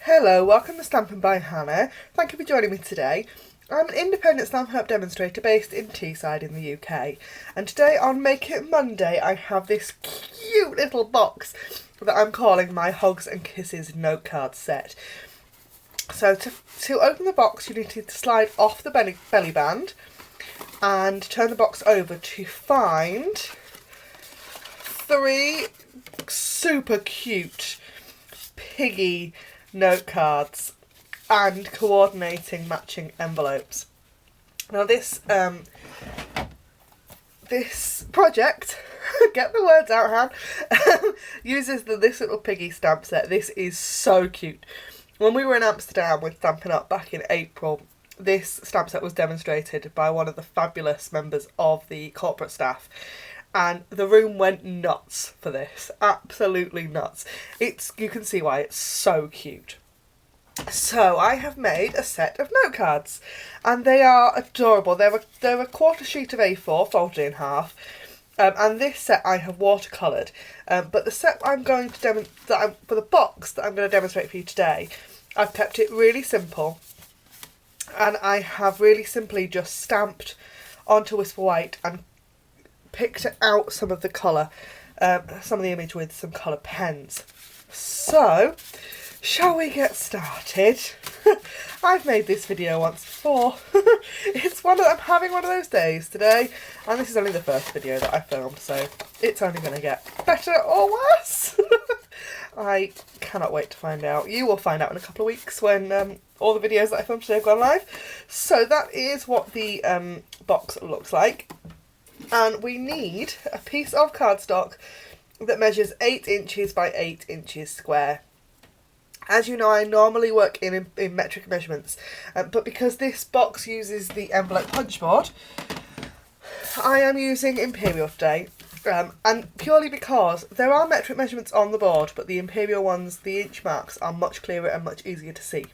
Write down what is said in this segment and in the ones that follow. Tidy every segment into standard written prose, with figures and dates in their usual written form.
Hello, welcome to Stampin' by Hannah. Thank you for joining me today. I'm an independent Stampin' Up demonstrator based in Teesside in the UK, and today on Make It Monday I have this cute little box that I'm calling my Hogs and Kisses note card set. So to open the box you need to slide off the belly band and turn the box over to find 3 super cute Piggy note cards and coordinating matching envelopes. Now this project, get the words out, Han, uses this little Piggy stamp set. This is so cute. When we were in Amsterdam with Stampin' Up back in April, this stamp set was demonstrated by one of the fabulous members of the corporate staff. And the room went nuts for this. Absolutely nuts. You can see why it's so cute. So I have made a set of note cards, and they are adorable. They're a quarter sheet of A4 folded in half, and this set I have watercoloured. But the set I'm going to for the box that I'm going to demonstrate for you today, I've kept it really simple, and I have really simply just stamped onto Whisper White and picked out some of the colour, some of the image with some colour pens. So, shall we get started? I've made this video once before. I'm having one of those days today, and this is only the first video that I filmed, so it's only going to get better or worse. I cannot wait to find out. You will find out in a couple of weeks when all the videos that I filmed today have gone live. So that is what the box looks like. And we need a piece of cardstock that measures 8 inches by 8 inches square. As you know, I normally work in metric measurements, but because this box uses the envelope punch board, I am using Imperial today, and purely because there are metric measurements on the board, but the Imperial ones, the inch marks, are much clearer and much easier to see.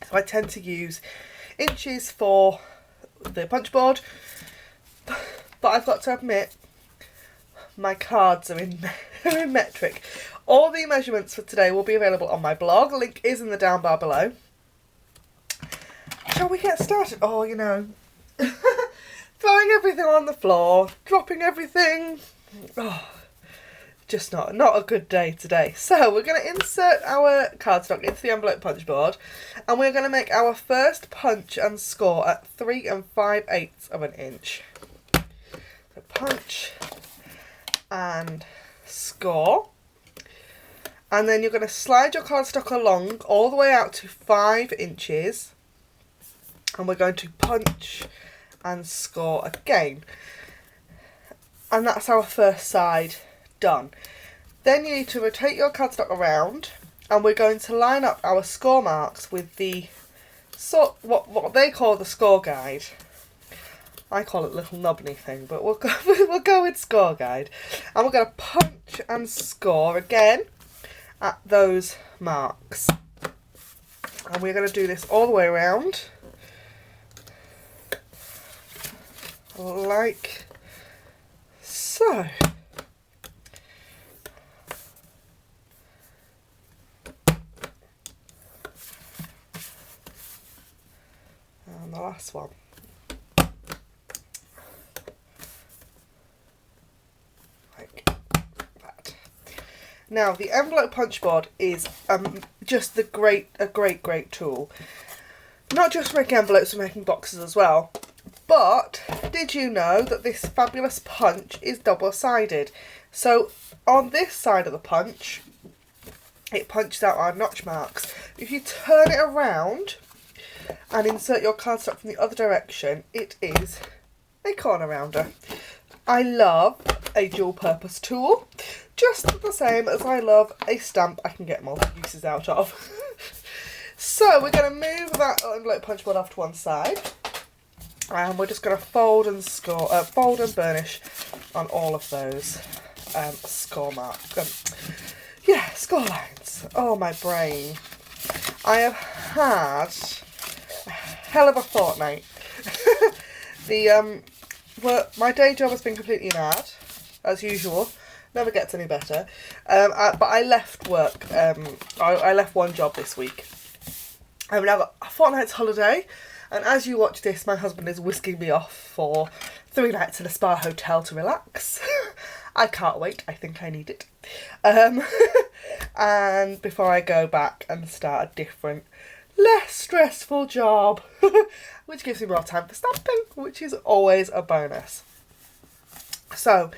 So I tend to use inches for the punch board. But I've got to admit, my cards are in metric. All the measurements for today will be available on my blog. Link is in the down bar below. Shall we get started? Oh, you know, throwing everything on the floor, dropping everything. Oh, just not a good day today. So we're going to insert our cardstock into the envelope punch board, and we're going to make our first punch and score at 3 5/8 of an inch. So punch and score, and then you're going to slide your cardstock along all the way out to 5 inches, and we're going to punch and score again, and that's our first side done. Then you need to rotate your cardstock around, and we're going to line up our score marks with the what they call the score guide. I call it a little knobney thing, but we'll go with score guide. And we're going to punch and score again at those marks. And we're going to do this all the way around, like so. And the last one. Now, the envelope punch board is just a great tool. Not just for making envelopes, for making boxes as well. But did you know that this fabulous punch is double-sided? So on this side of the punch, it punches out our notch marks. If you turn it around and insert your cardstock from the other direction, it is a corner rounder. I love a dual-purpose tool, just the same as I love a stamp I can get multiple uses out of. So we're going to move that envelope punch board off to one side, and we're just going to fold and burnish on all of those score lines. Oh, my brain. I have had a hell of a fortnight. My day job has been completely mad, as usual, Never gets any better. But I left work. I left one job this week. I've now got a fortnight's holiday, and as you watch this, my husband is whisking me off for 3 nights in a spa hotel to relax. I can't wait. I think I need it. And before I go back and start a different, less stressful job, which gives me more time for stamping, which is always a bonus. So,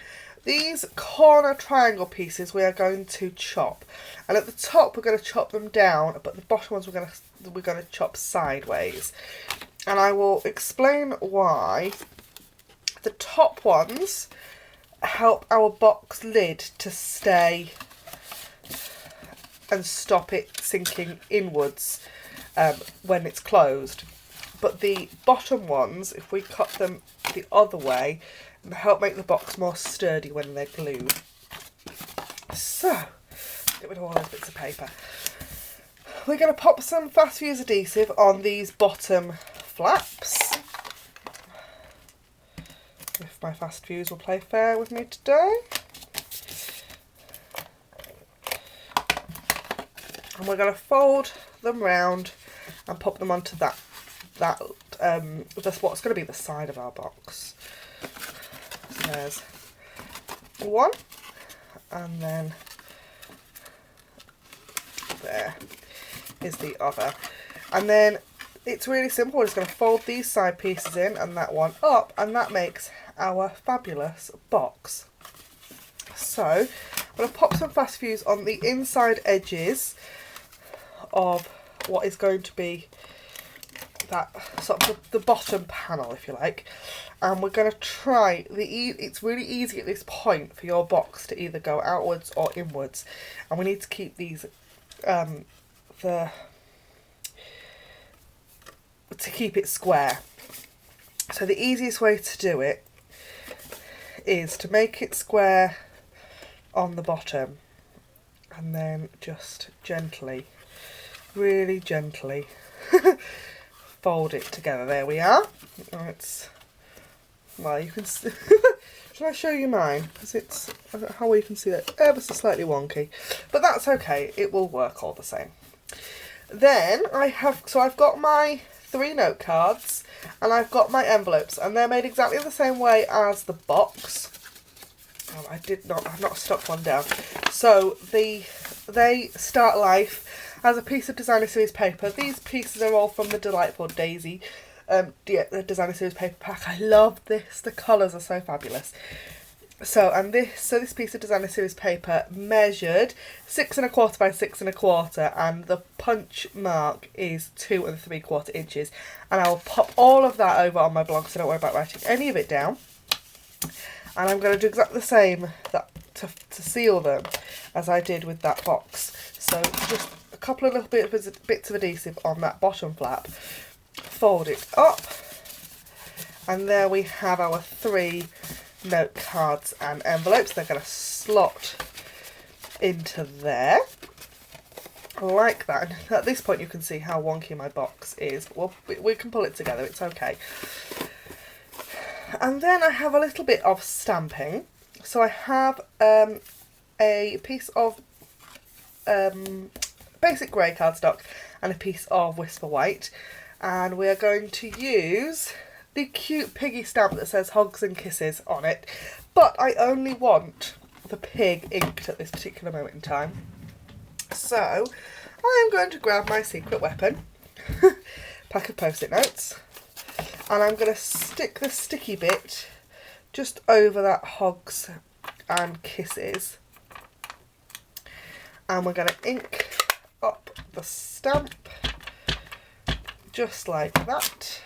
these corner triangle pieces we are going to chop, and at the top we're going to chop them down, but the bottom ones we're going to chop sideways. And I will explain why. The top ones help our box lid to stay and stop it sinking inwards when it's closed. But the bottom ones, if we cut them the other way, help make the box more sturdy when they're glued. So, get rid of all those bits of paper. We're going to pop some fast fuse adhesive on these bottom flaps. If my fast fuse will play fair with me today. And we're going to fold them round and pop them onto that's what's going to be the side of our box. So there's one, and then there is the other. And then it's really simple. We're just going to fold these side pieces in and that one up, and that makes our fabulous box. So I'm going to pop some fast fuse on the inside edges of what is going to be that sort of the bottom panel, if you like, and we're going to try it's really easy at this point for your box to either go outwards or inwards, and we need to keep these to keep it square. So the easiest way to do it is to make it square on the bottom, and then just gently, really gently fold it together. There we are. It's, well, you can see. Shall I show you mine? Because it's, how you can see that ever so slightly wonky, but that's okay. It will work all the same. Then I've got my 3 note cards, and I've got my envelopes, and they're made exactly the same way as the box. Oh, I've not stuck one down. So they start life as a piece of Designer Series paper. These pieces are all from the Delightful Daisy the Designer Series paper pack. I love this. The colours are so fabulous. So this piece of Designer Series paper measured 6 1/4 by 6 1/4, and the punch mark is 2 3/4 inches. And I will pop all of that over on my blog, so don't worry about writing any of it down. And I'm going to do exactly the same to seal them as I did with that box. So just a couple of little bits of adhesive on that bottom flap. Fold it up, and there we have our 3 note cards and envelopes. They're going to slot into there like that. And at this point you can see how wonky my box is. Well, we can pull it together, it's okay. And then I have a little bit of stamping. So I have a piece of basic grey cardstock and a piece of Whisper White, and we are going to use the cute Piggy stamp that says Hogs and Kisses on it, but I only want the pig inked at this particular moment in time. So I am going to grab my secret weapon, pack of post-it notes, and I'm going to stick the sticky bit just over that Hogs and Kisses, and we're going to ink up the stamp just like that,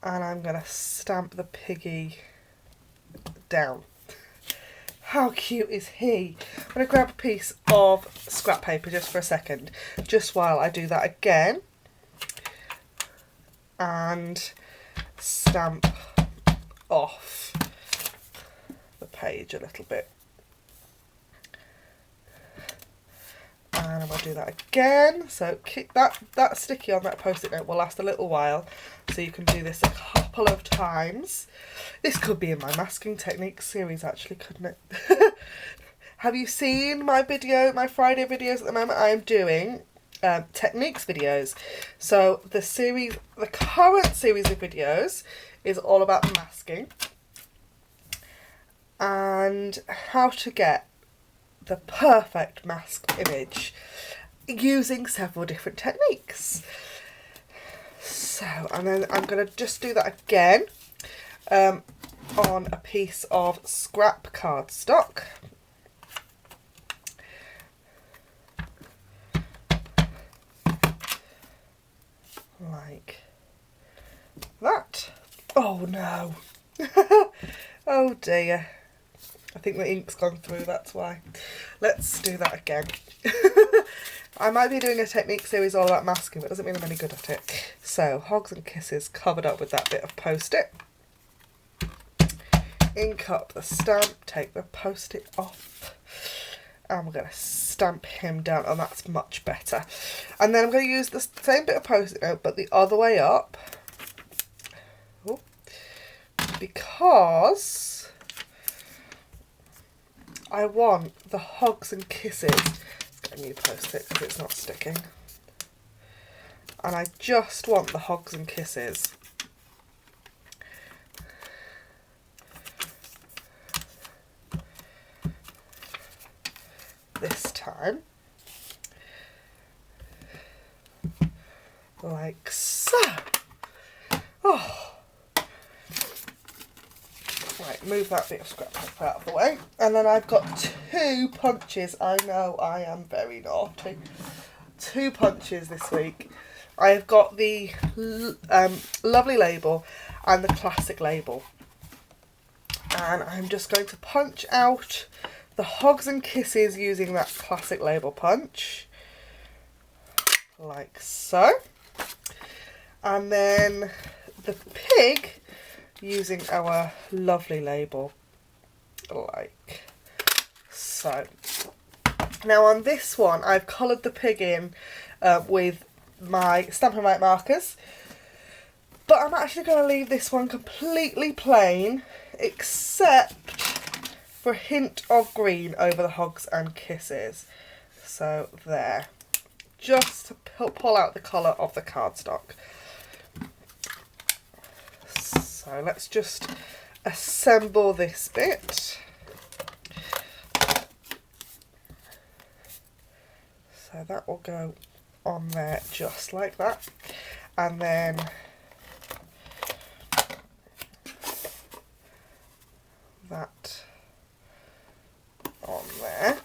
and I'm going to stamp the piggy down. How cute is he? I'm going to grab a piece of scrap paper just for a second, just while I do that again, and stamp off the page a little bit. And I'm going to do that again. So keep that sticky on that post-it note will last a little while, so you can do this a couple of times. This could be in my masking techniques series actually, couldn't it? Have you seen my Friday videos at the moment? I am doing techniques videos. So the current series of videos is all about masking and how to get the perfect mask image using several different techniques. So, and then I'm going to just do that again on a piece of scrap cardstock. Like that. Oh no. Oh dear. I think the ink's gone through, that's why. Let's do that again. I might be doing a technique series all about masking, but it doesn't mean I'm any good at it. So, Hogs and Kisses covered up with that bit of post-it. Ink up the stamp, take the post-it off. And we're going to stamp him down, and that's much better. And then I'm going to use the same bit of post-it note, but the other way up. Ooh. Because I want the Hogs and Kisses. Let's get a new post-it because it's not sticking. And I just want the Hogs and Kisses this time, like so. Oh, right, move that bit of scrap paper out of the way, and then I've got 2 punches. I know I am very naughty. 2 punches this week. I have got the lovely label and the classic label, and I'm just going to punch out the Hogs and Kisses using that classic label punch, like so, and then the pig using our lovely label, like so. Now on this one, I've coloured the pig in with my Stampin' White markers, but I'm actually going to leave this one completely plain, except for a hint of green over the Hogs and Kisses. So there. Just to pull out the colour of the cardstock. So let's just assemble this bit. So that will go on there just like that. And then that on there,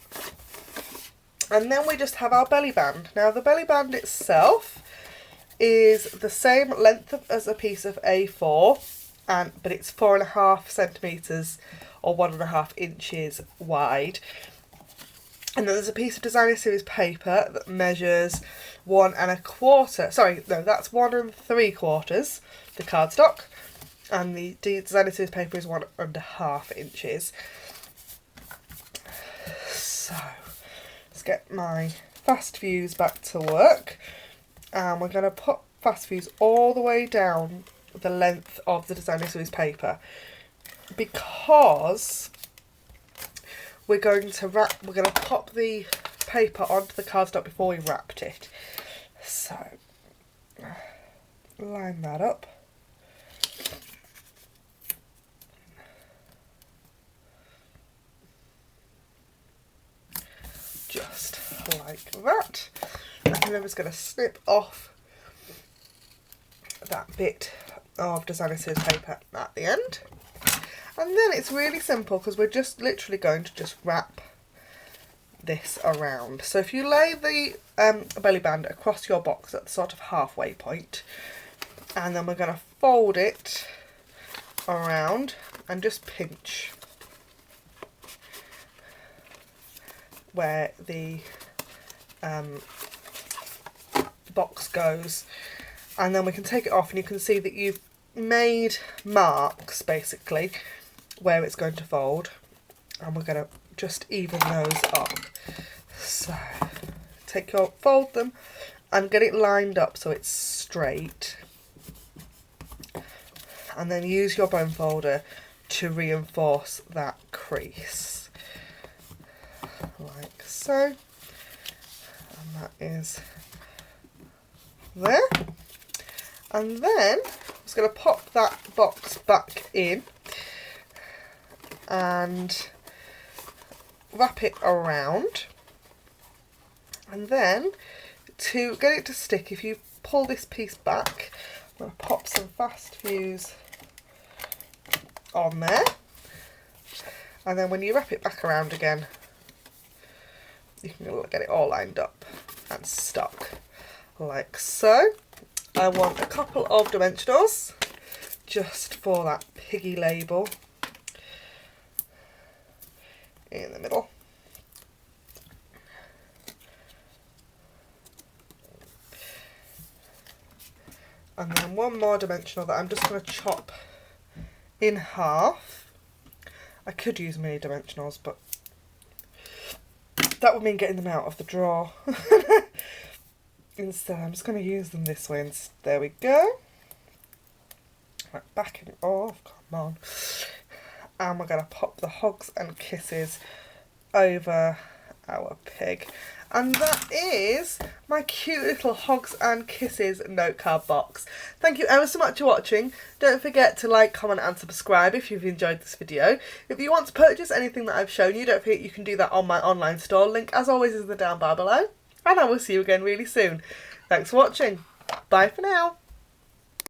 and then we just have our belly band. Now the belly band itself is the same length as a piece of A4, but it's 4.5 centimetres or 1.5 inches wide. And then there's a piece of Designer Series paper that measures 1.25. Sorry, no, that's 1.75, the cardstock, and the Designer Series paper is 1.5 inches. So, let's get my fast fuse back to work, and we're going to put fast fuse all the way down the length of the Designer Series paper, because we're going to pop the paper onto the cardstock before we wrapped it. So, line that up. Just like that. And then I'm just going to snip off that bit of Designer Series paper at the end. And then it's really simple because we're just literally going to just wrap this around. So if you lay the belly band across your box at the sort of halfway point, and then we're going to fold it around and just pinch where the box goes, and then we can take it off, and you can see that you've made marks basically where it's going to fold, and we're going to just even those up. So fold them and get it lined up so it's straight, and then use your bone folder to reinforce that crease. Like so. And that is there. And then I'm just going to pop that box back in and wrap it around. And then to get it to stick, if you pull this piece back, I'm going to pop some fast fuse on there. And then when you wrap it back around again, you can get it all lined up and stuck like so. I want a couple of dimensionals just for that Piggy label in the middle. And then one more dimensional that I'm just going to chop in half. I could use mini dimensionals, but that would mean getting them out of the drawer. Instead, I'm just going to use them this way. There we go. Right, backing off. Come on. And we're going to pop the Hogs and Kisses over our pig. And that is my cute little Hogs and Kisses note card box. Thank you ever so much for watching. Don't forget to like, comment and subscribe if you've enjoyed this video. If you want to purchase anything that I've shown you, don't forget you can do that on my online store. Link as always is in the down bar below. And I will see you again really soon. Thanks for watching. Bye for now.